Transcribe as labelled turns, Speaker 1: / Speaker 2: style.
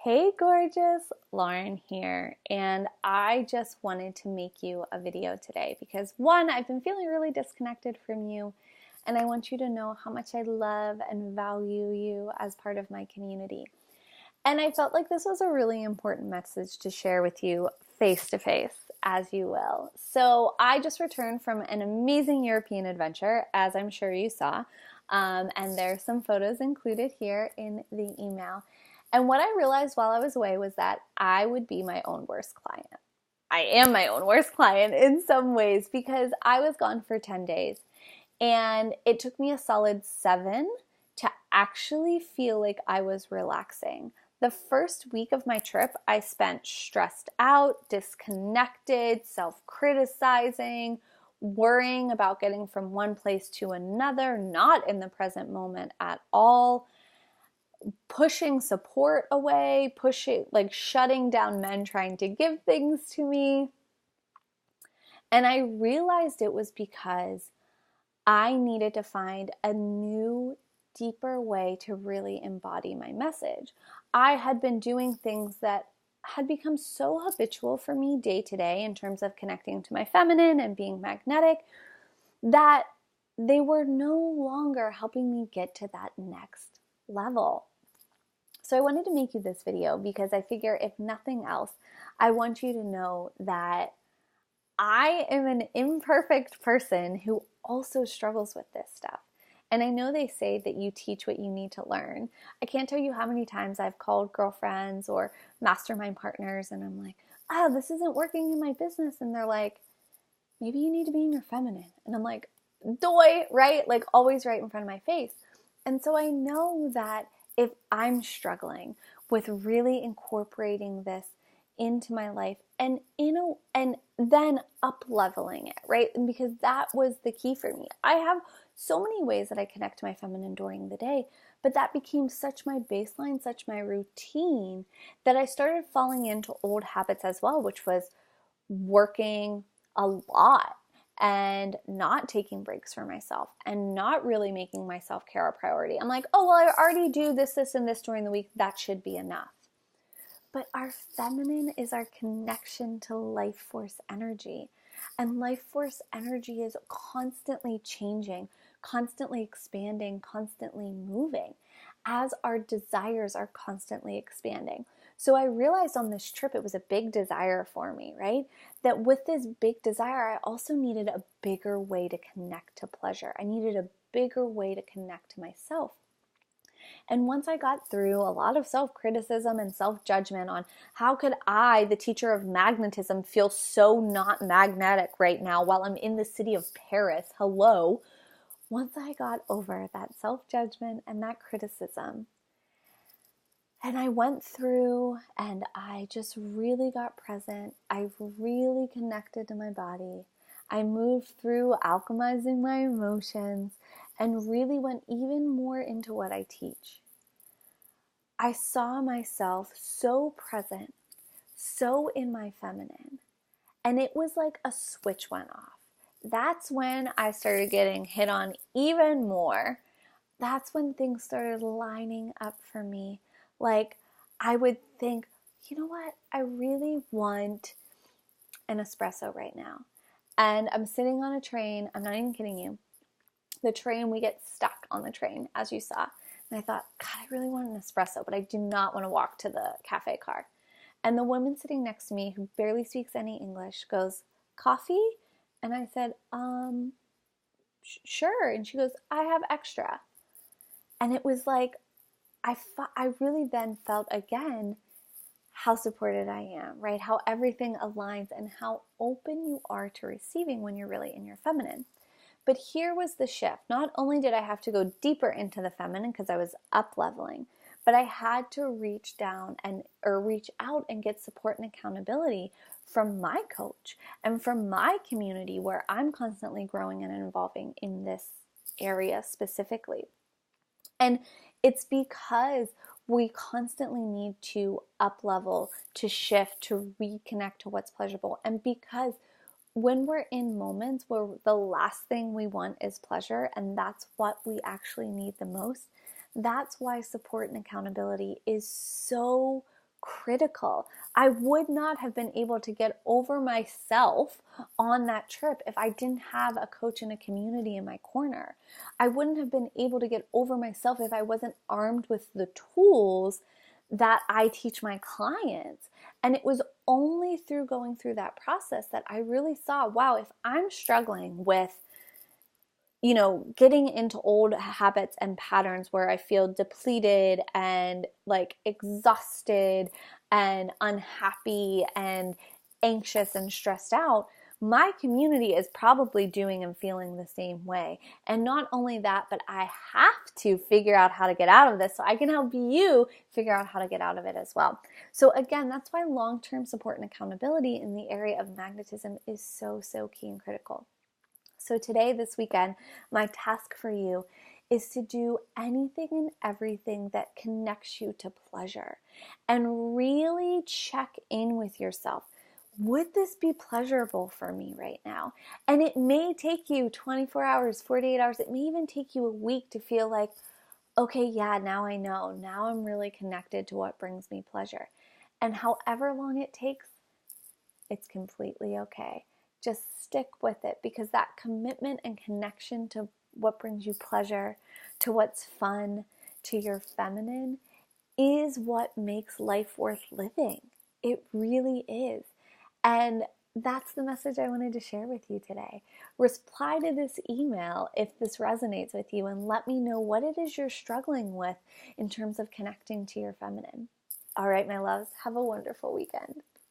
Speaker 1: Hey gorgeous, Lauren here, and I just wanted to make you a video today because one, I've been feeling really disconnected from you, and I want you to know how much I love and value you as part of my community. And I felt like this was a really important message to share with you face to face, as you will. So I just returned from an amazing European adventure, as I'm sure you saw, and there's some photos included here in the email. And what I realized while I was away was that I would be my own worst client. I am my own worst client in some ways because I was gone for 10 days and it took me a solid 7 to actually feel like I was relaxing. The first week of my trip, I spent stressed out, disconnected, self-criticizing, worrying about getting from one place to another, not in the present moment at all, pushing support away, shutting down men trying to give things to me. And I realized it was because I needed to find a new, deeper way to really embody my message. I had been doing things that had become so habitual for me day to day in terms of connecting to my feminine and being magnetic that they were no longer helping me get to that next level. So I wanted to make you this video because I figure if nothing else, I want you to know that I am an imperfect person who also struggles with this stuff. And I know they say that you teach what you need to learn. I can't tell you how many times I've called girlfriends or mastermind partners and I'm like, oh, this isn't working in my business. And they're like, maybe you need to be in your feminine. And I'm like, doy, right? Like always right in front of my face. And so I know that if I'm struggling with really incorporating this into my life and then up leveling it, right? And because that was the key for me. I have so many ways that I connect to my feminine during the day, but that became such my baseline, such my routine that I started falling into old habits as well, which was working a lot and not taking breaks for myself and not really making my self-care a priority. I'm like, oh, well, I already do this, and this during the week. That should be enough. But our feminine is our connection to life force energy. And life force energy is constantly changing, constantly expanding, constantly moving as our desires are constantly expanding. So I realized on this trip, it was a big desire for me, right? That with this big desire, I also needed a bigger way to connect to pleasure. I needed a bigger way to connect to myself. And once I got through a lot of self-criticism and self-judgment on how could I, the teacher of magnetism, feel so not magnetic right now while I'm in the city of Paris, hello. Once I got over that self-judgment and that criticism, and I went through and I just really got present. I really connected to my body. I moved through alchemizing my emotions and really went even more into what I teach. I saw myself so present, so in my feminine, and it was like a switch went off. That's when I started getting hit on even more. That's when things started lining up for me. Like I would think, you know what? I really want an espresso right now. And I'm sitting on a train. I'm not even kidding you. The train, we get stuck on the train, as you saw. And I thought, God, I really want an espresso, but I do not want to walk to the cafe car. And the woman sitting next to me, who barely speaks any English, goes, coffee? And I said, sure. And she goes, I have extra. And it was like, I really then felt again how supported I am, right? How everything aligns and how open you are to receiving when you're really in your feminine. But here was the shift. Not only did I have to go deeper into the feminine because I was up leveling, but I had to reach down or reach out and get support and accountability from my coach and from my community where I'm constantly growing and evolving in this area specifically. And it's because we constantly need to up level, to shift, to reconnect to what's pleasurable. And because when we're in moments where the last thing we want is pleasure, and that's what we actually need the most, that's why support and accountability is so critical. I would not have been able to get over myself on that trip if I didn't have a coach and a community in my corner. I wouldn't have been able to get over myself if I wasn't armed with the tools that I teach my clients. And it was only through going through that process that I really saw, wow, if I'm struggling with getting into old habits and patterns where I feel depleted and like exhausted and unhappy and anxious and stressed out, my community is probably doing and feeling the same way. And not only that, but I have to figure out how to get out of this so I can help you figure out how to get out of it as well. So again, that's why long-term support and accountability in the area of magnetism is so, so key and critical. So today, this weekend, my task for you is to do anything and everything that connects you to pleasure and really check in with yourself. Would this be pleasurable for me right now? And it may take you 24 hours, 48 hours. It may even take you a week to feel like, okay, yeah, now I know. Now I'm really connected to what brings me pleasure. And however long it takes, it's completely okay. Just stick with it, because that commitment and connection to what brings you pleasure, to what's fun, to your feminine, is what makes life worth living. It really is. And that's the message I wanted to share with you today. Reply to this email if this resonates with you and let me know what it is you're struggling with in terms of connecting to your feminine. All right, my loves, have a wonderful weekend.